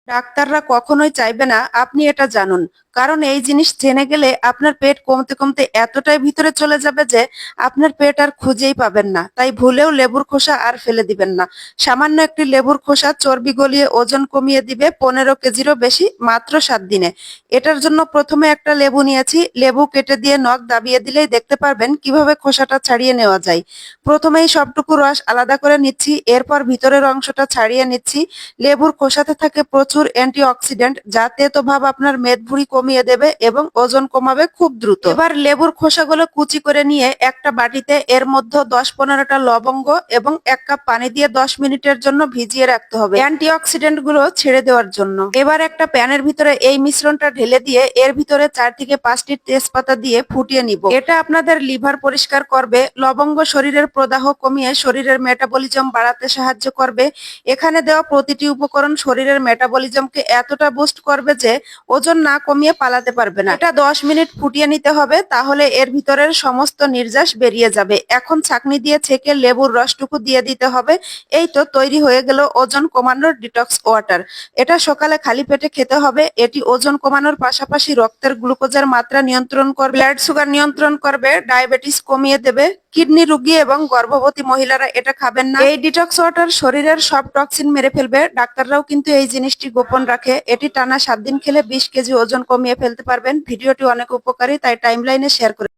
ডাক্তাররা কখনোই চাইবে না আপনি এটা জানুন। কারণ এই জিনিস জেনে গেলে আপনার পেট কমতে, কমতে এতটাই ভিতরে চলে যাবে যে আপনার পেট আর খুঁজেই পাবেন না। তাই ভুলেও লেবুর খোসা আর ফেলে দিবেন না। সামান্য একটি লেবুর খোসা চর্বি গলিয়ে ওজন কমিয়ে দিবে ১৫ কেজিরও বেশি মাত্র ৭ দিনে। এটার জন্য ১ম এ একটা লেবু নিয়েছি। লেবু কেটে দিয়ে নখ দাবিয়ে দিলেই দেখতে পারবেন কিভাবে খোসাটা ছাড়িয়ে নেওয়া যায়। ১ম এই সবটুকু রস আলাদা করে নিচ্ছি। এরপর ভিতরের অংশটা ছাড়িয়ে নিচ্ছি। লেবুর খোসাতে থাকে প্রচুর অ্যান্টিঅক্সিডেন্ট যা তেতো ভাব আপনার মেদভুঁড়ি কমিয়ে দেবে এবং ওজন কমাবে খুব দ্রুত। এবার লেবুর খোসাগুলো কুচি করে নিয়ে একটা বাটিতে এর মধ্যে ১০-১৫টা লবঙ্গ এবং ১ কাপ পানি দিয়ে ১০ মিনিটের জন্য ভিজিয়ে রাখতে হবে অ্যান্টিঅক্সিডেন্ট গুলো ছেড়ে দেওয়ার জন্য। এবার একটা প্যানের ভিতরে এই মিশ্রণটা ঢেলে দিয়ে এর ভিতরে ৪ থেকে ৫টি তেজপাতা দিয়ে ফুটিয়ে নিব। এটা আপনাদের লিভার পরিষ্কার করবে। লবঙ্গ শরীরের প্রদাহ কমিয়ে শরীরের মেটাবলিজম বাড়াতে সাহায্য করবে। এখানে দেওয়া প্রতিটি উপকরণ শরীরের মেটাবলিজমকে এতটা বুস্ট করবে যে ওজন না কমিয়ে পালাতে পারবে না। এটা ১০ মিনিট ফুটিয়ে নিতে হবে, তাহলে এর ভিতরের সমস্ত নির্যাস বেরিয়ে যাবে। এখন ছাঁকনি দিয়ে ছেঁকে লেবুর রসটুকু দিয়ে দিতে হবে। এই তো তৈরি হয়ে গেল ওজন কমানোর ডিটক্স ওয়াটার। এটা সকালে খালি পেটে খেতে হবে। এটি ওজন কমানোর পাশাপাশি রক্তের গ্লুকোজের মাত্রা নিয়ন্ত্রণ করবে, ব্লাড সুগার নিয়ন্ত্রণ করবে, ডায়াবেটিস কমিয়ে দেবে। কিডনি রোগী এবং গর্ভবতী মহিলারা এটা খাবেন না। এই ডিটক্স ওয়াটার শরীরের সব টক্সিন মেরে ফেলবে। ডাক্তাররাও কিন্তু এই জিনিসটি গোপন রাখে। এটি টানা ৭ দিন খেলে ২০ কেজি ওজন কমিয়ে ফেলতে পারবেন। ভিডিওটি অনেক উপকারী, তাই টাইমলাইনে শেয়ার করে